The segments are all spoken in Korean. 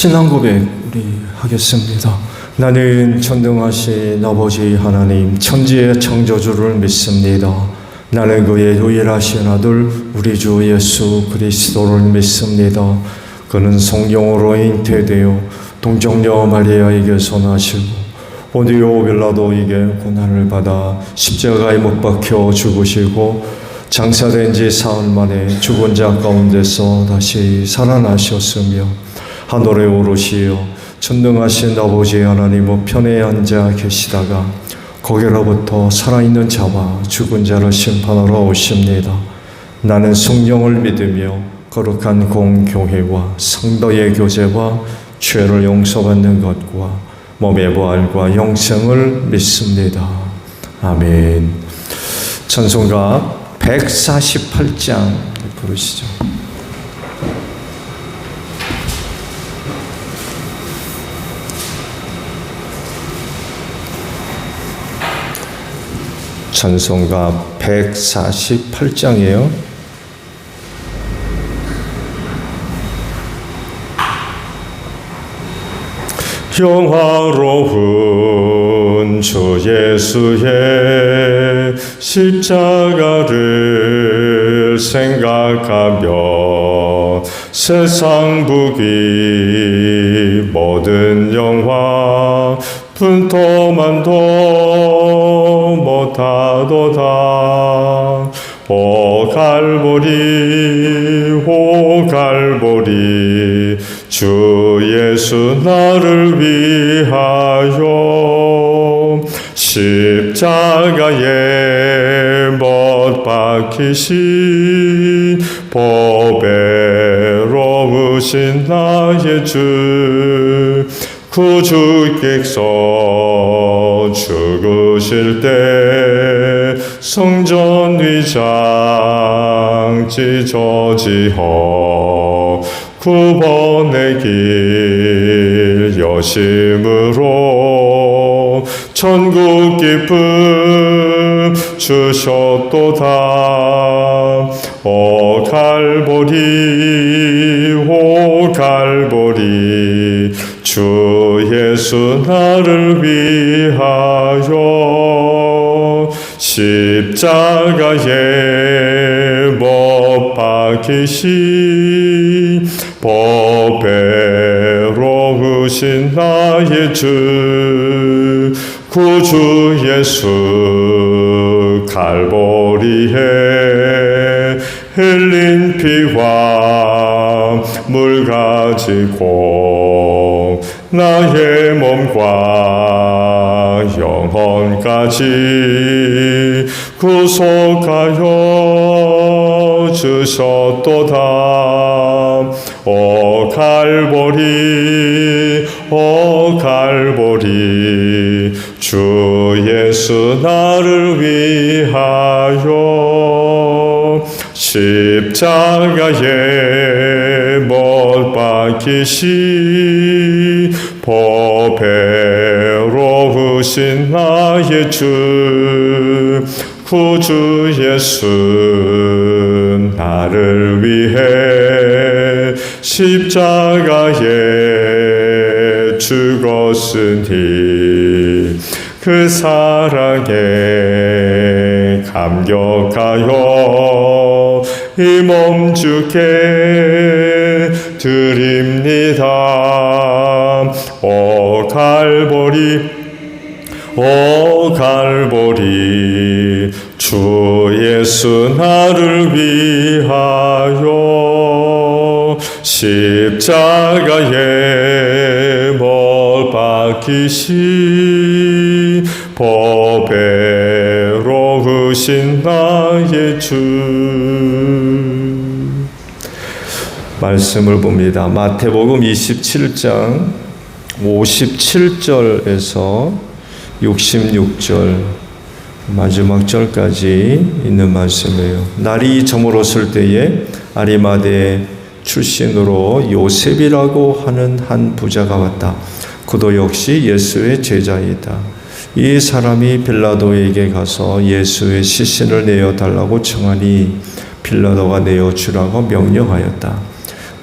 신앙 고백 우리 하겠습니다. 나는 전능하신 아버지 하나님 천지의 창조주를 믿습니다. 나는 그의 유일하신 아들 우리 주 예수 그리스도를 믿습니다. 그는 성령으로 잉태되어 동정녀 마리아에게서 나시고 본디오 빌라도에게 고난을 받아 십자가에 못 박혀 죽으시고 장사된 지 사흘 만에 죽은 자 가운데서 다시 살아나셨으며 하늘에 오르시어 전능하신 아버지 하나님 우편에 앉아 계시다가 거기로부터 살아있는 자와 죽은 자를 심판하러 오십니다. 나는 성령을 믿으며 거룩한 공교회와 성도의 교제와 죄를 용서받는 것과 몸의 부활과 영생을 믿습니다. 아멘. 찬송가 148장 부르시죠. 찬송가 148장이에요. 영화로운 주 예수의 십자가를 생각하며 세상 부귀 모든 영화 분토만도 못하도다. 오 갈보리 주 예수 나를 위하여 십자가에 못 박히신 보배로우신 나의 주 구주께서 죽으실 때 성전 위장 찢어지어 구원의 길 여심으로 천국 기쁨 주셨도다. 오 갈보리 주 예수 나를 위하여 십자가에 못 박히신 보배로우신 나의 주 구주 예수 갈보리에 흘린 피와 물 가지고 나의 몸과 영혼까지 구속하여 주셨도다. 오 갈보리 주 예수 나를 위하여 십자가에 못 박히신 보배로우신 나의 주 구주 예수 나를 위해 십자가에 죽었으니 그 사랑에 감격하여 이 몸 주께 드립니다. 오 갈보리 주 예수 나를 위하여 십자가에 못 박히신 보배로우신 나의 주. 말씀을 봅니다. 마태복음 27장 57절에서 66절 마지막 절까지 있는 말씀이에요. 날이 저물었을 때에 아리마대 출신으로 요셉이라고 하는 한 부자가 왔다. 그도 역시 예수의 제자이다. 이 사람이 빌라도에게 가서 예수의 시신을 내어달라고 청하니 빌라도가 내어주라고 명령하였다.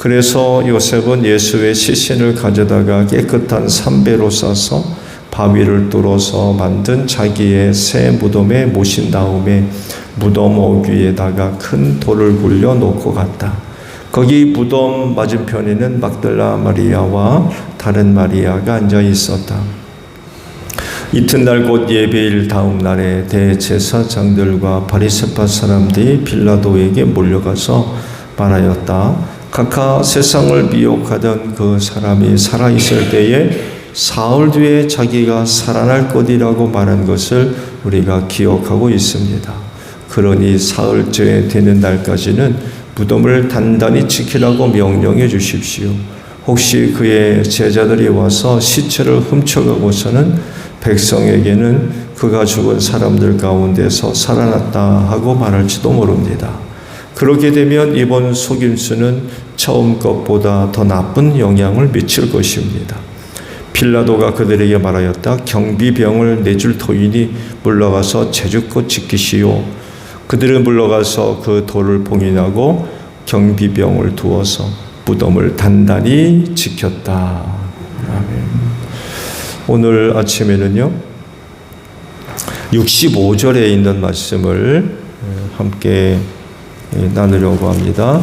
그래서 요셉은 예수의 시신을 가져다가 깨끗한 삼배로 싸서 바위를 뚫어서 만든 자기의 새 무덤에 모신 다음에 무덤 어귀에다가 큰 돌을 굴려 놓고 갔다. 거기 무덤 맞은편에는 막달라 마리아와 다른 마리아가 앉아 있었다. 이튿날 곧 예배일 다음 날에 대제사장들과 바리새파 사람들이 빌라도에게 몰려가서 말하였다. 각하 세상을 미혹하던 그 사람이 살아있을 때에 사흘 뒤에 자기가 살아날 것이라고 말한 것을 우리가 기억하고 있습니다. 그러니 사흘째 되는 날까지는 무덤을 단단히 지키라고 명령해 주십시오. 혹시 그의 제자들이 와서 시체를 훔쳐가고서는 백성에게는 그가 죽은 사람들 가운데서 살아났다 하고 말할지도 모릅니다. 그렇게 되면 이번 속임수는 처음 것보다 더 나쁜 영향을 미칠 것입니다. 빌라도가 그들에게 말하였다. 경비병을 내줄 터이니 물러가서 제주껏 지키시오. 그들은 물러가서 그 돌을 봉인하고 경비병을 두어서 무덤을 단단히 지켰다. 아멘. 오늘 아침에는요 65절에 있는 말씀을 함께 나누려고 합니다.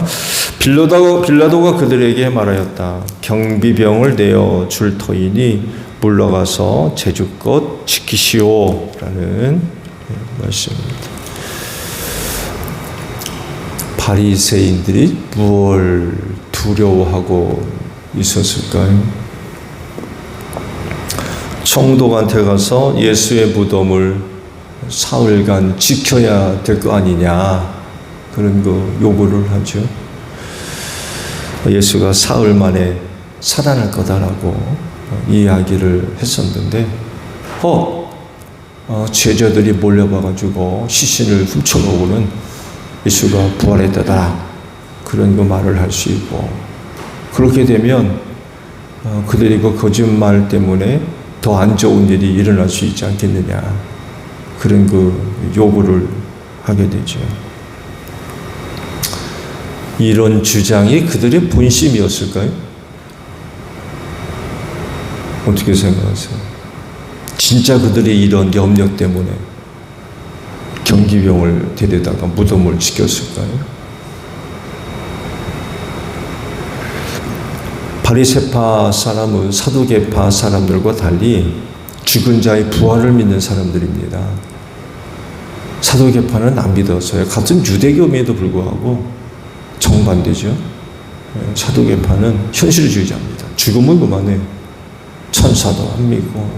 빌라도가 그들에게 말하였다. 경비병을 내어 줄 터이니 물러가서 제주껏 지키시오 라는 말씀입니다. 바리새인들이 무엇을 두려워하고 있었을까요? 총독한테 가서 예수의 무덤을 사흘간 지켜야 될 거 아니냐 그런 거 요구를 하죠. 예수가 사흘 만에 살아날 거다라고 이야기를 했었는데 제자들이 몰려와가지고 시신을 훔쳐가고는 예수가 부활했다더라 그런 거 말을 할 수 있고 그렇게 되면 그들이 그 거짓말 때문에 더 안 좋은 일이 일어날 수 있지 않겠느냐 그런 그 요구를 하게 되죠. 이런 주장이 그들의 본심이었을까요? 어떻게 생각하세요? 진짜 그들이 이런 염려 때문에 경비병을 데려다가 무덤을 지켰을까요? 바리새파 사람은 사두개파 사람들과 달리 죽은 자의 부활을 믿는 사람들입니다. 사두개파는 안 믿어서요. 같은 유대교임에도 불구하고 정반대죠. 사두개파는 현실주의자입니다. 죽음은 그만해. 천사도 안 믿고.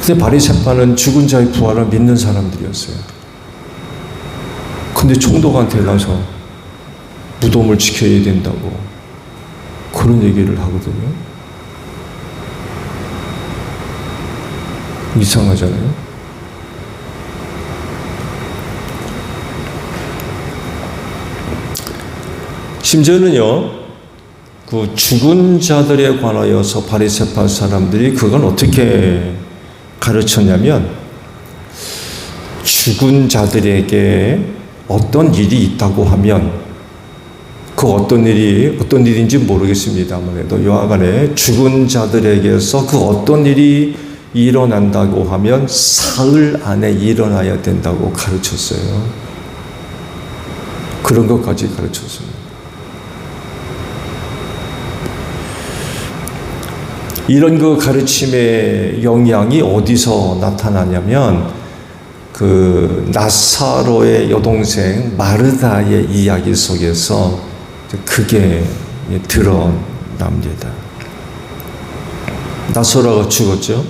근데 바리새파는 죽은 자의 부활을 믿는 사람들이었어요. 근데 총독한테 가서 무덤을 지켜야 된다고 그런 얘기를 하거든요. 이상하잖아요. 심지어는요, 그 죽은 자들에 관하여서 바리새파 사람들이 그건 어떻게 가르쳤냐면, 죽은 자들에게 어떤 일이 있다고 하면 그 어떤 일인지 모르겠습니다만 여하간에 죽은 자들에게서 그 어떤 일이 일어난다고 하면 사흘 안에 일어나야 된다고 가르쳤어요. 그런 것까지 가르쳤습니다. 이런 그 가르침의 영향이 어디서 나타나냐면 그 나사로의 여동생 마르다의 이야기 속에서 그게 드러납니다. 나사로가 죽었죠.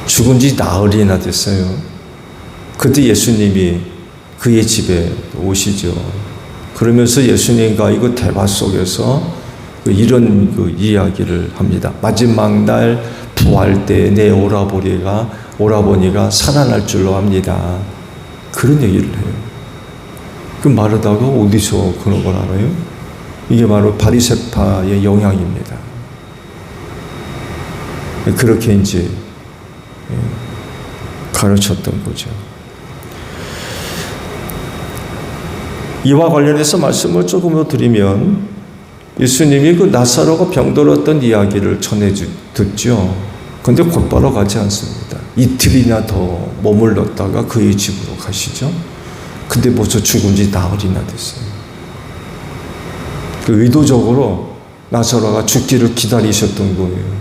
죽은 지 나흘이나 됐어요. 그때 예수님이 그의 집에 오시죠. 그러면서 예수님과 이거 대화 속에서 이런 그 이야기를 합니다. 마지막 날 부활 때 내 오라버니가 살아날 줄로 압니다. 그런 얘기를 해요. 그 마르다가 어디서 그런 걸 알아요? 이게 바로 바리새파의 영향입니다. 그렇게 이제 가르쳤던 거죠. 이와 관련해서 말씀을 조금 더 드리면 예수님이 그 나사로가 병들었던 이야기를 듣죠. 그런데 곧바로 가지 않습니다. 이틀이나 더 머물렀다가 그의 집으로 가시죠. 근데 벌써 죽은 지 나흘이나 됐어요. 의도적으로 나사로가 죽기를 기다리셨던 거예요.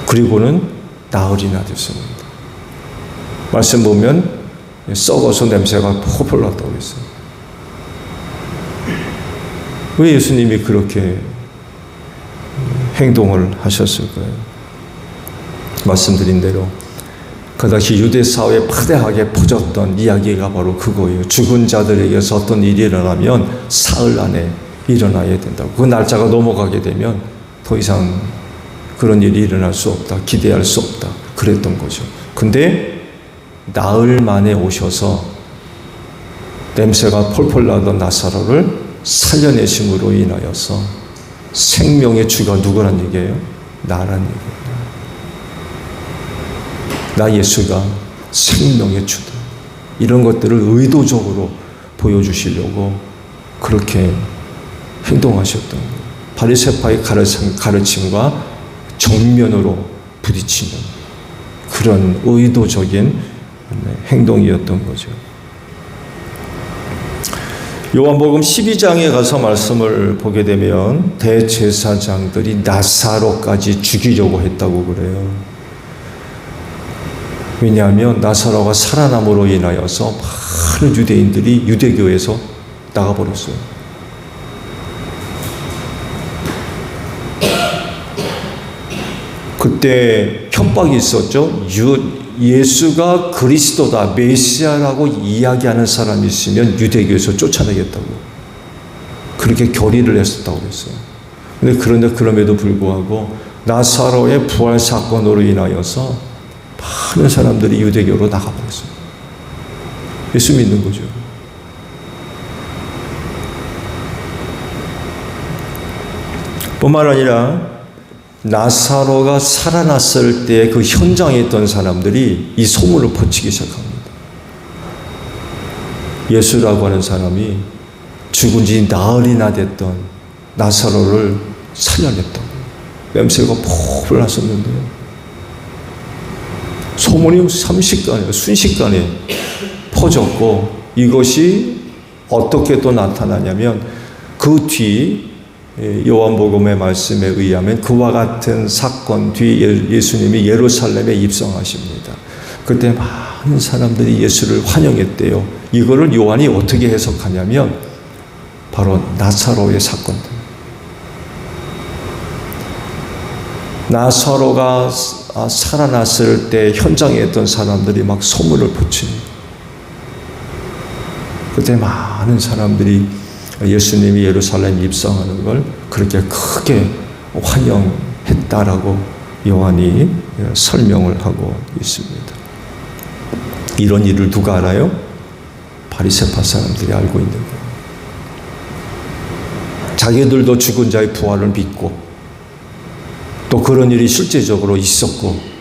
그리고는 나흘이나 됐습니다. 말씀 보면 썩어서 냄새가 폴폴 났다고 했어요. 왜 예수님이 그렇게 행동을 하셨을까요? 말씀드린 대로 그 당시 유대 사회에 파대하게 퍼졌던 이야기가 바로 그거예요. 죽은 자들에게서 어떤 일이 일어나면 사흘 안에 일어나야 된다고. 그 날짜가 넘어가게 되면 더 이상 그런 일이 일어날 수 없다. 기대할 수 없다. 그랬던 거죠. 근데 나흘 만에 오셔서 냄새가 폴폴 나던 나사로를 살려내심으로 인하여서 생명의 주가 누구란 얘기예요? 나란 얘기예요. 나 예수가 생명의 주다. 이런 것들을 의도적으로 보여주시려고 그렇게 행동하셨던 거예요. 바리새파의 가르침과 정면으로 부딪히는 그런 의도적인 행동이었던 거죠. 요한복음 12장에 가서 말씀을 보게 되면 대제사장들이 나사로까지 죽이려고 했다고 그래요. 왜냐하면 나사로가 살아남으로 인하여서 많은 유대인들이 유대교에서 나가버렸어요. 그때 협박이 있었죠. 예수가 그리스도다, 메시아라고 이야기하는 사람이 있으면 유대교에서 쫓아내겠다고. 그렇게 결의를 했었다고 그랬어요. 그런데 그럼에도 불구하고 나사로의 부활 사건으로 인하여서 많은 사람들이 유대교로 나가버렸어요. 예수 믿는 거죠. 뿐만 아니라 나사로가 살아났을 때 그 현장에 있던 사람들이 이 소문을 퍼치기 시작합니다. 예수라고 하는 사람이 죽은 지 나흘이나 됐던 나사로를 살려냈다고. 냄새가 폴 났었는데요. 소문이 순식간에 퍼졌고, 이것이 어떻게 또 나타나냐면 그 뒤 요한복음의 말씀에 의하면 그와 같은 사건 뒤 예수님이 예루살렘에 입성하십니다. 그때 많은 사람들이 예수를 환영했대요. 이거를 요한이 어떻게 해석하냐면 바로 나사로의 사건. 나사로가 살아났을 때 현장에 있던 사람들이 막 소문을 퍼치니 그때 많은 사람들이 예수님이 예루살렘 입성하는 걸 그렇게 크게 환영했다라고 요한이 설명을 하고 있습니다. 이런 일을 누가 알아요? 바리새파 사람들이 알고 있는 거예요. 자기들도 죽은 자의 부활을 믿고 또 그런 일이 실제적으로 있었고,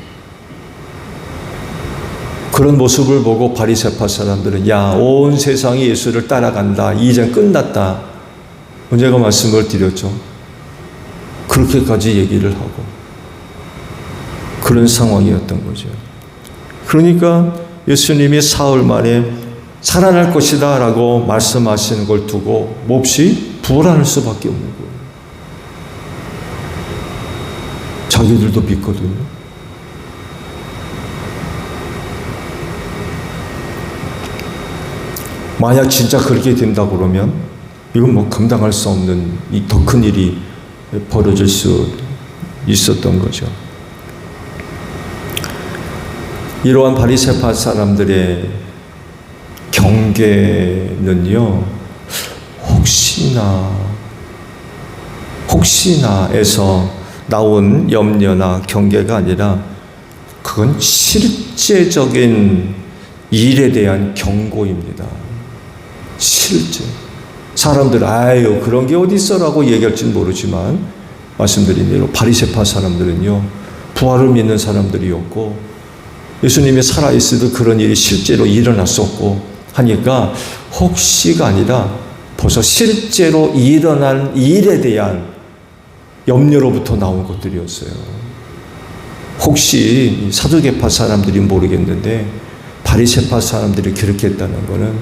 그런 모습을 보고 바리새파 사람들은 온 세상이 예수를 따라간다. 이제 끝났다. 제가 말씀을 드렸죠. 그렇게까지 얘기를 하고 그런 상황이었던 거죠. 그러니까 예수님이 사흘 만에 살아날 것이다 라고 말씀하시는 걸 두고 몹시 불안할 수밖에 없는 거예요. 자기들도 믿거든요. 만약 진짜 그렇게 된다 그러면 이건 감당할 수 없는 이 더 큰 일이 벌어질 수 있었던 거죠. 이러한 바리새파 사람들의 경계는요, 혹시나에서 나온 염려나 경계가 아니라 그건 실제적인 일에 대한 경고입니다. 실제. 사람들 그런 게 어디 있어라고 얘기할지는 모르지만 말씀드린 대로 바리새파 사람들은요, 부활을 믿는 사람들이었고 예수님이 살아있어도 그런 일이 실제로 일어났었고 하니까 혹시가 아니라 벌써 실제로 일어난 일에 대한 염려로부터 나온 것들이었어요. 혹시 사두개파 사람들이 모르겠는데 바리새파 사람들이 그렇게 했다는 것은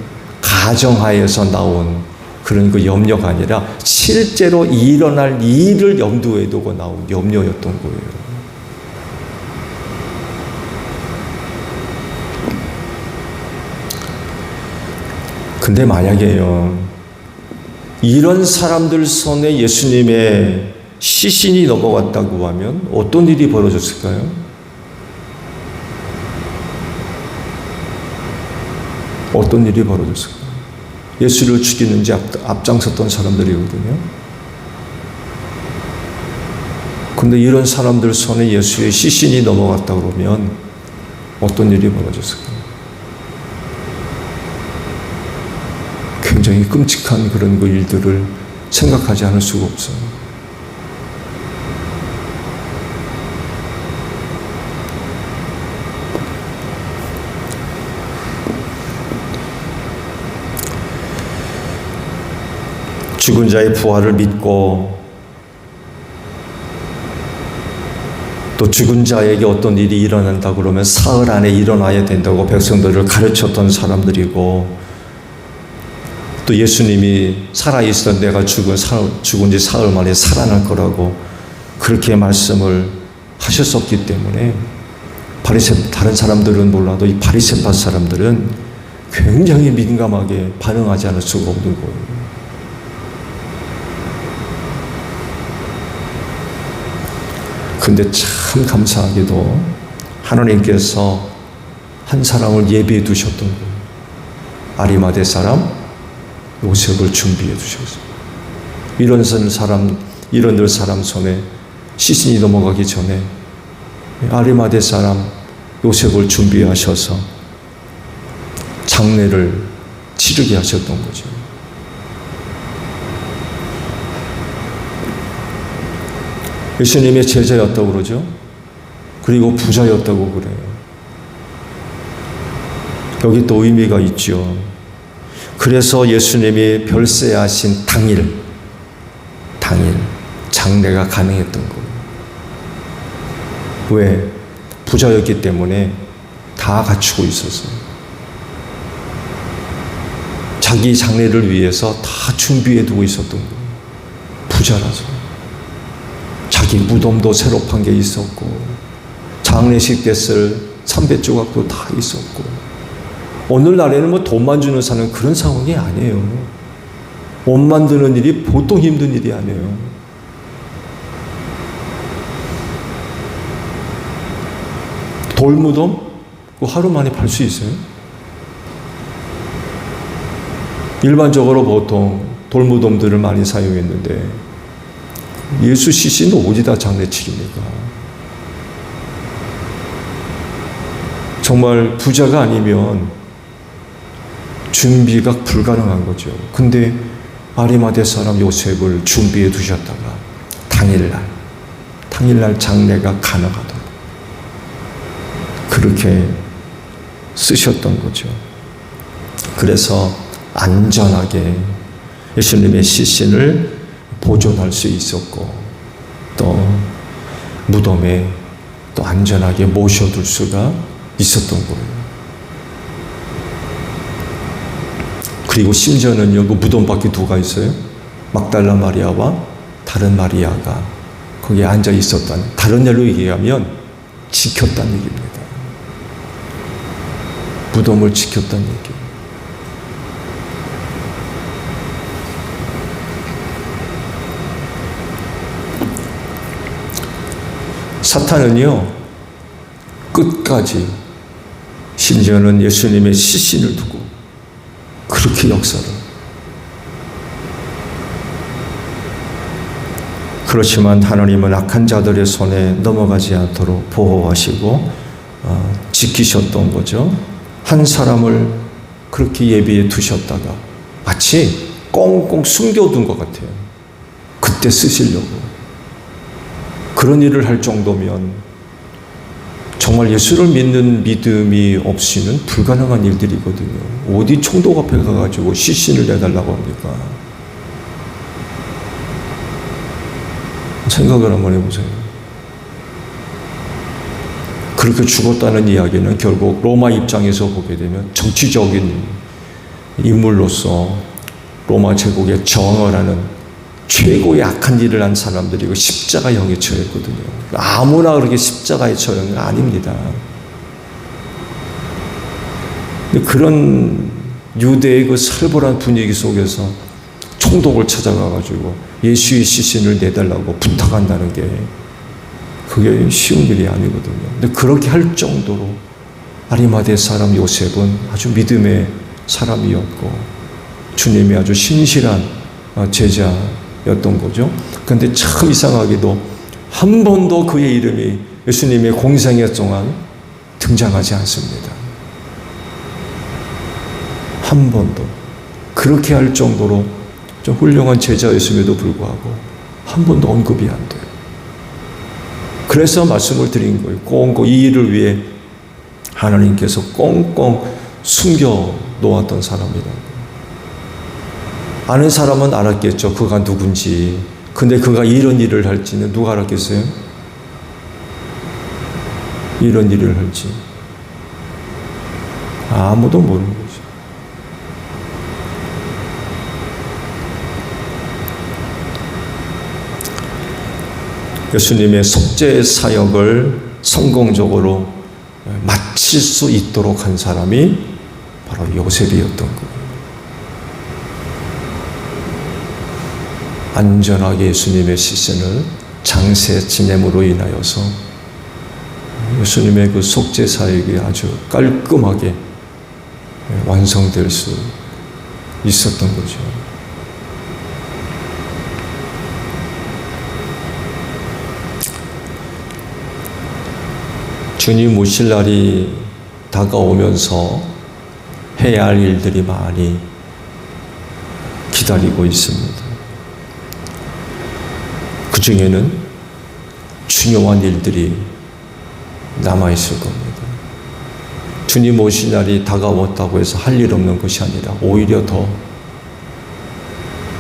가정하에서 나온 그런 그 염려가 아니라 실제로 일어날 일을 염두에 두고 나온 염려였던 거예요. 근데 만약에요, 이런 사람들 손에 예수님의 시신이 넘어갔다고 하면 어떤 일이 벌어졌을까요? 어떤 일이 벌어졌을까요? 예수를 죽이는지 앞장섰던 사람들이거든요. 근데 이런 사람들 손에 예수의 시신이 넘어갔다 그러면 어떤 일이 벌어졌을까요? 굉장히 끔찍한 그런 그 일들을 생각하지 않을 수가 없어요. 죽은 자의 부활을 믿고 또 죽은 자에게 어떤 일이 일어난다 그러면 사흘 안에 일어나야 된다고 백성들을 가르쳤던 사람들이고, 또 예수님이 살아있던 내가 죽은 지 사흘 만에 살아날 거라고 그렇게 말씀을 하셨었기 때문에 다른 사람들은 몰라도 이 바리새파 사람들은 굉장히 민감하게 반응하지 않을 수가 없는 거예요. 근데 참 감사하게도 하나님께서 한 사람을 예비해 두셨던 거예요. 아리마대 사람 요셉을 준비해 두셨어요. 이런들 사람 손에 시신이 넘어가기 전에 아리마대 사람 요셉을 준비하셔서 장례를 치르게 하셨던 거죠. 예수님의 제자였다고 그러죠. 그리고 부자였다고 그래요. 여기 또 의미가 있죠. 그래서 예수님이 별세하신 당일 장례가 가능했던 거예요. 왜? 부자였기 때문에 다 갖추고 있었어요. 자기 장례를 위해서 다 준비해 두고 있었던 거예요. 부자라서. 자기 무덤도 새로 판 게 있었고, 장례식 때 쓸 삼배 조각도 다 있었고, 오늘날에는 뭐 돈만 주는 사는 그런 상황이 아니에요. 옷 만드는 일이 보통 힘든 일이 아니에요. 돌무덤? 그거 하루 만에 팔 수 있어요? 일반적으로 보통 돌무덤들을 많이 사용했는데 예수 시신은 어디다 장례치립니까? 정말 부자가 아니면 준비가 불가능한 거죠. 근데 아리마대 사람 요셉을 준비해 두셨다가 당일날 장례가 가능하도록 그렇게 쓰셨던 거죠. 그래서 안전하게 예수님의 시신을 보존할 수 있었고, 또 무덤에 또 안전하게 모셔둘 수가 있었던 거예요. 그리고 심지어는요, 그 무덤 밖에 누가 있어요? 막달라 마리아와 다른 마리아가 거기에 앉아 있었다는, 다른 말로 얘기하면 지켰다는 얘기입니다. 무덤을 지켰다는 얘기예요. 사탄은요, 끝까지 심지어는 예수님의 시신을 두고 그렇게 역사를. 그렇지만 하나님은 악한 자들의 손에 넘어가지 않도록 보호하시고 지키셨던 거죠. 한 사람을 그렇게 예비해 두셨다가 마치 꽁꽁 숨겨둔 것 같아요. 그때 쓰시려고. 그런 일을 할 정도면 정말 예수를 믿는 믿음이 없이는 불가능한 일들이거든요. 어디 총독 앞에 가가지고 시신을 내달라고 합니까? 생각을 한번 해보세요. 그렇게 죽었다는 이야기는 결국 로마 입장에서 보게 되면 정치적인 인물로서 로마 제국에 저항을 하는 최고의 악한 일을 한 사람들이고 십자가형에 처했거든요. 아무나 그렇게 십자가에 처한 건 아닙니다. 그런 유대의 그 살벌한 분위기 속에서 총독을 찾아가가지고 예수의 시신을 내달라고 부탁한다는 게 그게 쉬운 일이 아니거든요. 근데 그렇게 할 정도로 아리마대 사람 요셉은 아주 믿음의 사람이었고 주님이 아주 신실한 제자였던 거죠. 그런데 참 이상하게도 한 번도 그의 이름이 예수님의 공생애 동안 등장하지 않습니다. 한 번도. 그렇게 할 정도로 좀 훌륭한 제자였음에도 불구하고 한 번도 언급이 안 돼요. 그래서 말씀을 드린 거예요. 꽁꽁 이 일을 위해 하나님께서 꽁꽁 숨겨 놓았던 사람이라고. 아는 사람은 알았겠죠. 그가 누군지. 근데 그가 이런 일을 할지는 누가 알았겠어요? 이런 일을 할지. 아무도 모르는 거죠. 예수님의 속죄 사역을 성공적으로 마칠 수 있도록 한 사람이 바로 요셉이었던 거예요. 안전하게 예수님의 시신을 장세 지냄으로 인하여서 예수님의 그 속죄 사역이 아주 깔끔하게 완성될 수 있었던 거죠. 주님 오실 날이 다가오면서 해야 할 일들이 많이 기다리고 있습니다. 그 중에는 중요한 일들이 남아있을 겁니다. 주님 오실 날이 다가왔다고 해서 할 일 없는 것이 아니라 오히려 더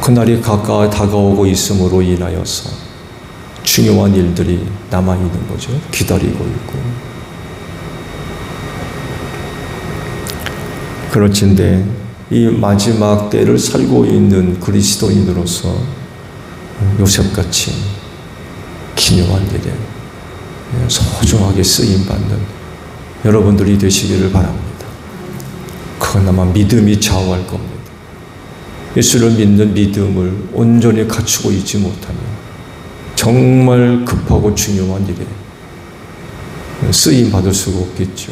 그날이 가까이 다가오고 있음으로 인하여서 중요한 일들이 남아있는 거죠. 기다리고 있고. 그렇진데 이 마지막 때를 살고 있는 그리스도인으로서 요셉같이 기묘한 일에 소중하게 쓰임받는 여러분들이 되시기를 바랍니다. 그건 아마 믿음이 좌우할 겁니다. 예수를 믿는 믿음을 온전히 갖추고 있지 못하면 정말 급하고 중요한 일에 쓰임받을 수가 없겠죠.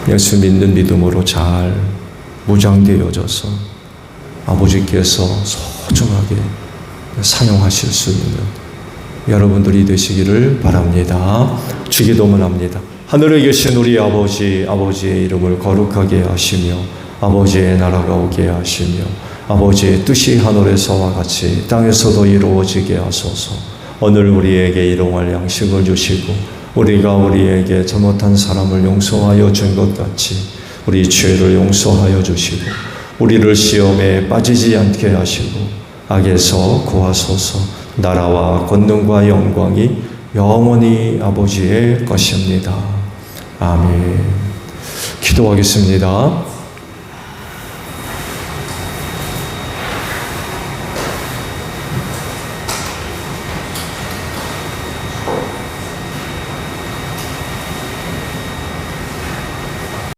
예수 믿는 믿음으로 잘 무장되어져서 아버지께서 소중하게 사용하실 수 있는 여러분들이 되시기를 바랍니다. 주기도문 합니다. 하늘에 계신 우리 아버지, 아버지의 이름을 거룩하게 하시며 아버지의 나라가 오게 하시며 아버지의 뜻이 하늘에서와 같이 땅에서도 이루어지게 하소서. 오늘 우리에게 일용할 양식을 주시고 우리가 우리에게 잘못한 사람을 용서하여 준 것 같이 우리 죄를 용서하여 주시고 우리를 시험에 빠지지 않게 하시고 악에서 구하소서. 나라와 권능과 영광이 영원히 아버지의 것입니다. 아멘. 기도하겠습니다.